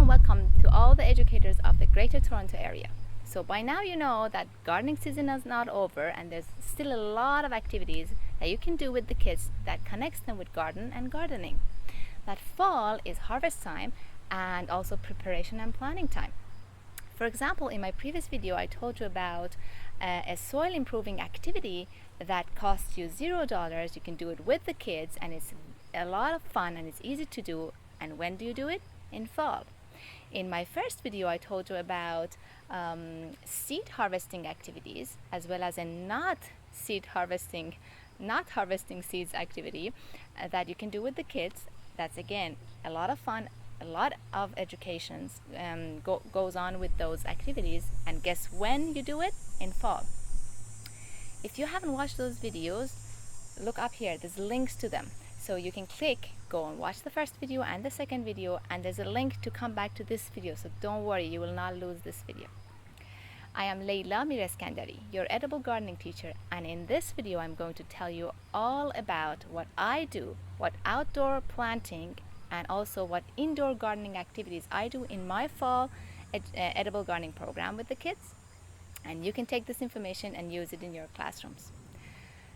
welcome to all the educators of the Greater Toronto area. So by now you know that gardening season is not over and there's still a lot of activities that you can do with the kids that connects them with garden and gardening. That fall is harvest time and also preparation and planning time. For example, in my previous video I told you about a soil improving activity that costs you $0. You can do it with the kids and it's a lot of fun and it's easy to do. And when do you do it? In fall. In my first video I told you about seed harvesting activities as well as a not harvesting seeds activity that you can do with the kids. That's again a lot of fun, a lot of education goes on with those activities, and guess when you do it? In fall. If you haven't watched those videos, look up here, there's links to them. So you can go and watch the first video and the second video, and there's a link to come back to this video, so don't worry, you will not lose this video. I am Leila Mireskandari, your edible gardening teacher, and in this video I'm going to tell you all about what I do, what outdoor planting and also what indoor gardening activities I do in my fall edible gardening program with the kids, and you can take this information and use it in your classrooms.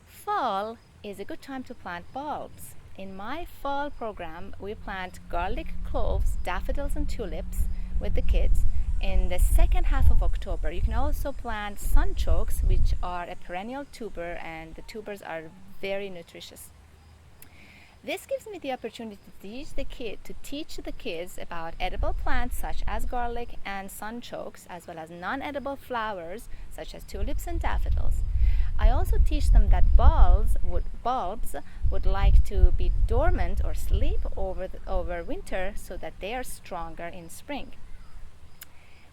Fall is a good time to plant bulbs. In my fall program, we plant garlic, cloves, daffodils and tulips with the kids in the second half of October. You can also plant sunchokes, which are a perennial tuber, and the tubers are very nutritious. This gives me the opportunity to teach the kids about edible plants such as garlic and sunchokes, as well as non-edible flowers such as tulips and daffodils. I also teach them that bulbs would like to be dormant or sleep over winter so that they are stronger in spring.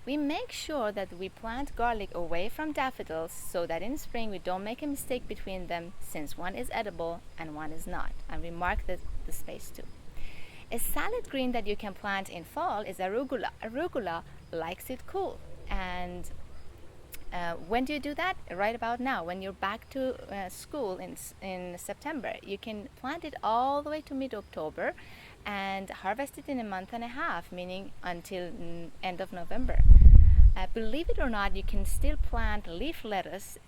We make sure that we plant garlic away from daffodils so that in spring we don't make a mistake between them, since one is edible and one is not, and we mark the space too. A salad green that you can plant in fall is arugula. Arugula likes it cool, and when do you do that? Right about now, when you're back to school in September. You can plant it all the way to mid-October and harvest it in a month and a half, meaning until end of November. Believe it or not, you can still plant leaf lettuce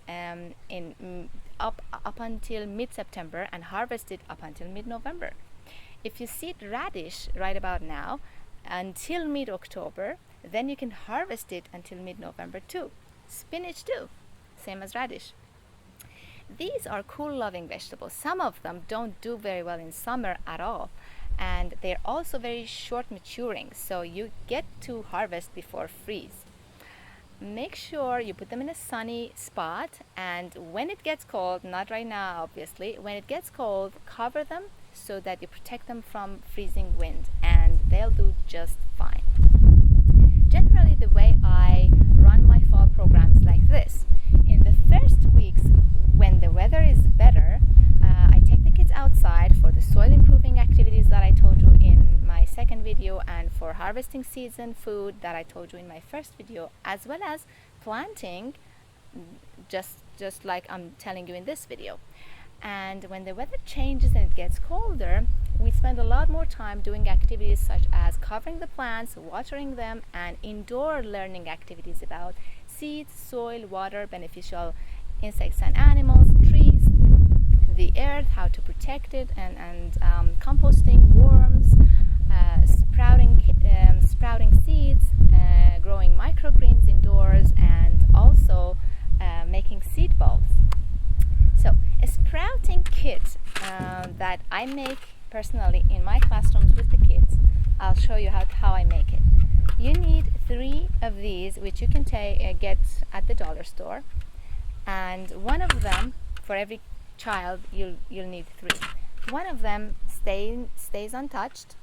up until mid-September and harvest it up until mid-November. If you seed radish right about now until mid-October, then you can harvest it until mid-November too. Spinach too, same as radish. These are cool loving vegetables. Some of them don't do very well in summer at all, and they're also very short maturing, so you get to harvest before freeze. Make sure you put them in a sunny spot, and when it gets cold, not right now obviously, when it gets cold, cover them so that you protect them from freezing wind, and they'll do just fine. Generally, the way I run my fall program is like this. In the first weeks, when the weather is better, I take the kids outside for the soil improving activities that I told you in my second video, and for harvesting seeds and food that I told you in my first video, as well as planting, just like I'm telling you in this video. And when the weather changes and it gets colder, we spend a lot more time doing activities such as covering the plants, watering them, and indoor learning activities about seeds, soil, water, beneficial insects and animals, trees, the earth, how to protect it, and composting, worms, sprouting seeds, growing microgreens indoors, and also making seed balls. So a sprouting kit that I make personally in my classrooms with the kids, I'll show you how I make it. You need 3 of these, which you can get at the dollar store, and one of them, for every child you'll need 3. One of them stays untouched.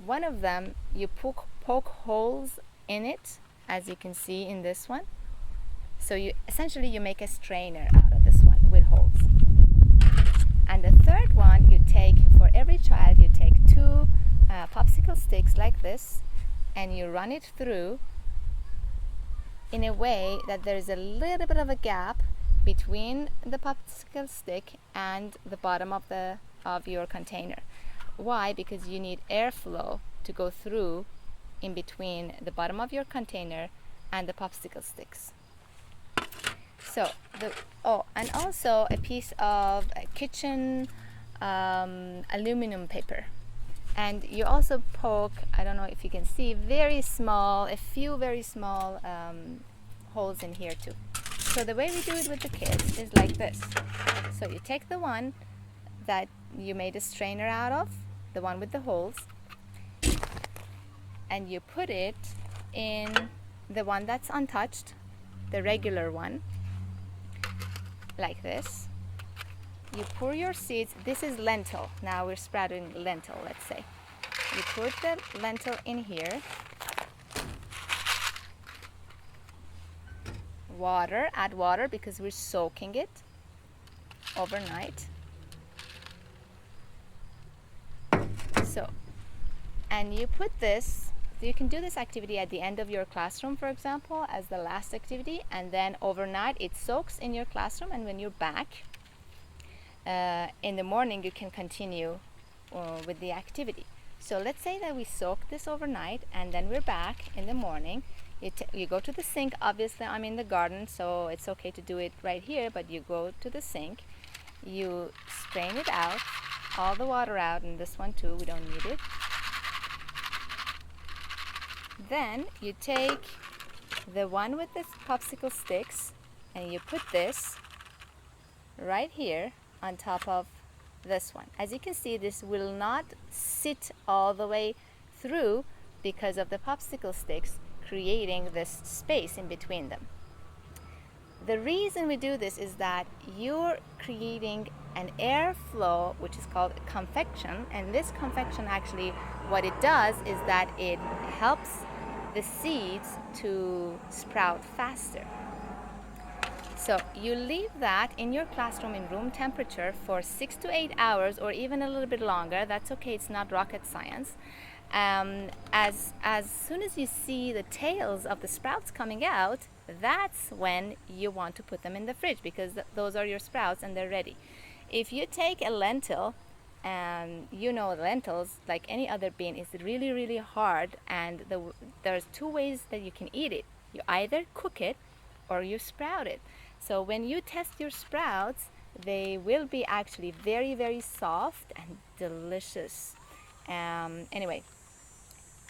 One of them you poke holes in it, as you can see in this one. So you make a strainer out of this one with holes. And the third one, for every child you take 2 popsicle sticks like this, and you run it through in a way that there is a little bit of a gap between the popsicle stick and the bottom of your container. Why? Because you need airflow to go through in between the bottom of your container and the popsicle sticks. So and also a piece of kitchen aluminum paper. And you also poke, I don't know if you can see, a few very small holes in here too. So the way we do it with the kids is like this. So you take the one that you made a strainer out of, the one with the holes, and you put it in the one that's untouched, the regular one, like this. You pour your seeds. This is lentil. Now we're sprouting lentil, let's say. You put the lentil in here. Water, add water because we're soaking it overnight. So, and you put this, you can do this activity at the end of your classroom, for example, as the last activity, and then overnight it soaks in your classroom, and when you're back in the morning you can continue with the activity. So let's say that we soak this overnight and then we're back in the morning. You go to the sink. Obviously I'm in the garden, so it's okay to do it right here, but you go to the sink, you strain it out, all the water out, and this one too, we don't need it. Then you take the one with the popsicle sticks and you put this right here on top of this one. As you can see, this will not sit all the way through because of the popsicle sticks creating this space in between them. The reason we do this is that you're creating an airflow, which is called convection, and this convection actually, what it does is that it helps the seeds to sprout faster. So you leave that in your classroom in room temperature for 6 to 8 hours, or even a little bit longer. That's okay, it's not rocket science. As soon as you see the tails of the sprouts coming out, that's when you want to put them in the fridge, because those are your sprouts and they're ready. If you take a lentil, lentils, like any other bean, is really, really hard, and there's two ways that you can eat it. You either cook it or you sprout it. So when you test your sprouts, they will be actually very, very soft and delicious. Anyway,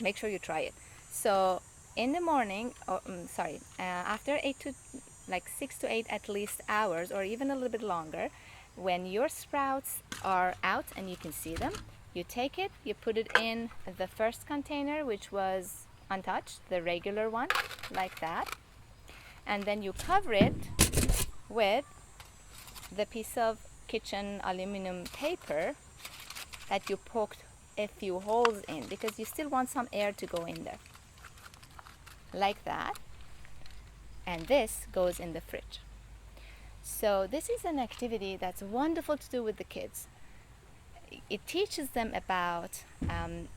make sure you try it. So in the morning, after 6 to 8 at least hours, or even a little bit longer, when your sprouts are out and you can see them, you take it, you put it in the first container, which was untouched, the regular one, like that, and then you cover it with the piece of kitchen aluminum paper that you poked a few holes in, because you still want some air to go in there, like that, and this goes in the fridge. So this is an activity that's wonderful to do with the kids. It teaches them about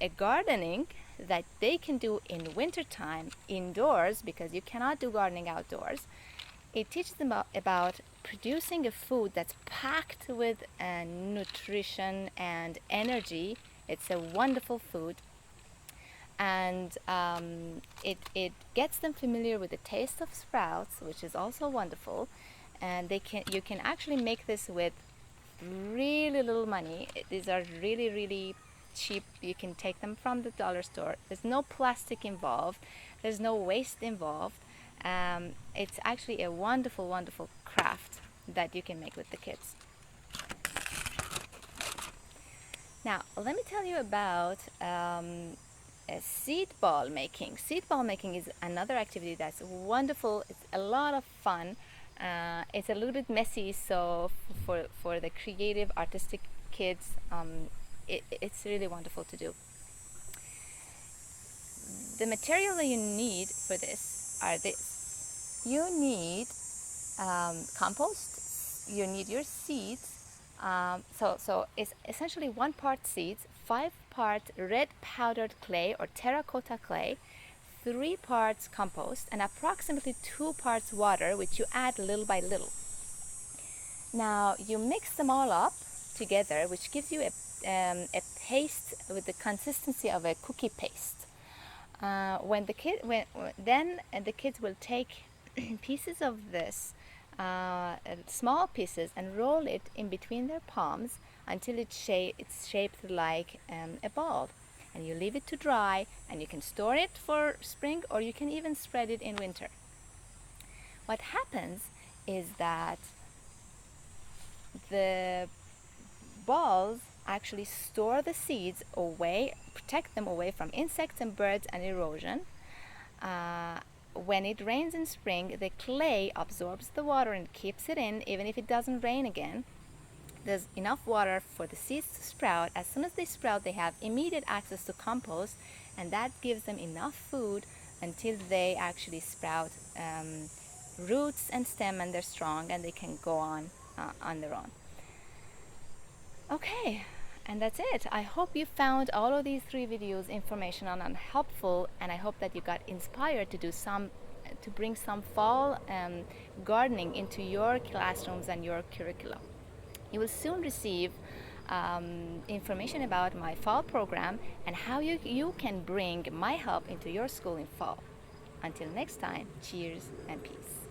a gardening that they can do in wintertime indoors, because you cannot do gardening outdoors. It teaches them about producing a food that's packed with nutrition and energy. It's a wonderful food, and it gets them familiar with the taste of sprouts, which is also wonderful. And you can actually make this with really little money. These are really, really cheap. You can take them from the dollar store. There's no plastic involved. There's no waste involved. It's actually a wonderful, wonderful craft that you can make with the kids. Now, let me tell you about seed ball making. Seed ball making is another activity that's wonderful. It's a lot of fun. It's a little bit messy, so for the creative, artistic kids, it's really wonderful to do. The material that you need for this are this. You need compost, you need your seeds. So it's essentially 1 part seeds, 5 parts red powdered clay or terracotta clay, 3 parts compost, and approximately 2 parts water, which you add little by little. Now you mix them all up together, which gives you a paste with the consistency of a cookie paste. Then the kids will take pieces of this, small pieces, and roll it in between their palms until it's shaped like a ball. And you leave it to dry, and you can store it for spring, or you can even spread it in winter. What happens is that the balls actually store the seeds away, protect them away from insects and birds and erosion. When it rains in spring, the clay absorbs the water and keeps it in, even if it doesn't rain again. There's enough water for the seeds to sprout. As soon as they sprout, they have immediate access to compost, and that gives them enough food until they actually sprout roots and stem, and they're strong and they can go on their own. Okay, and that's it. I hope you found all of these 3 videos informational and helpful, and I hope that you got inspired to bring some fall gardening into your classrooms and your curriculum. You will soon receive information about my fall program and how you can bring my help into your school in fall. Until next time, cheers and peace.